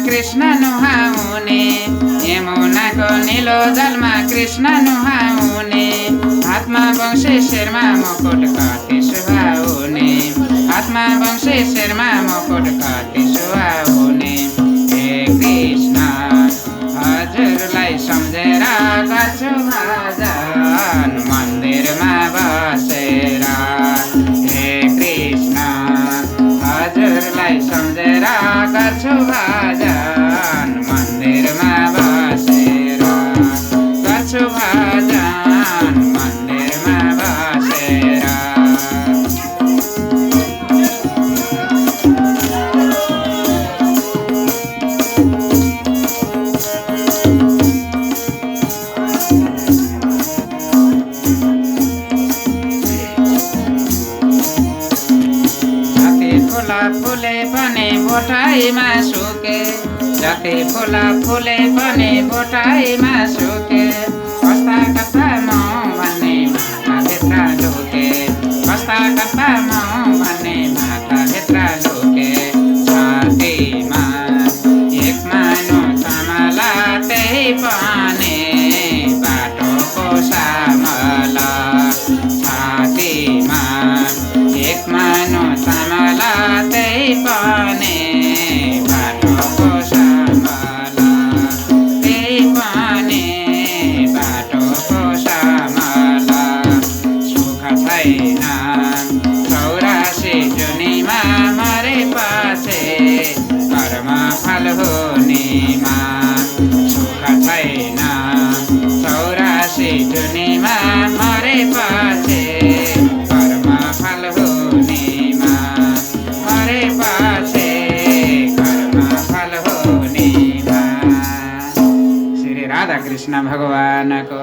कृष्ण नुहाउने, यमुनाको नीलो जलमा कृष्ण नुहाउने, हातमा वंशे शिरमा मुकुट कति सुहाउने, हातमा वंशे शिरमा मुकुट कति सुहाउने। हे कृष्ण हजुरलाई सम्झेर गर्छु भजन मन्दिरमा बसेर। हे कृष्ण हजुरलाई सम्झेर गर्छु भजन मन्दिरमा बसेर, गर्छु भजन मन्दिरमा बसेर। फुले पनि बोटाइमा सुके, जति फुला फुले पनि बोटाइमा सुके, कस्ता कस्ता म भन्ने माथाभित्र लुके, कस्ता कस्ता म भन्ने माथाभित्र लुके। छातीमा एक मानो चामला त्यही पनि बाटोको सामला, छातीमा एक मानो चामला त्यही पनि बाटोको सामला, त्यही पनि बाटोको सामला। सुख छैन 84 जुनीमा मरेपछि कर्म फल हुनेमा, सुख छैन 84 जुनीमा मरेपछि कर्म फल हुनेमा, मरेपछि कर्म फल हुनेमा। श्री राधा कृष्ण भगवानको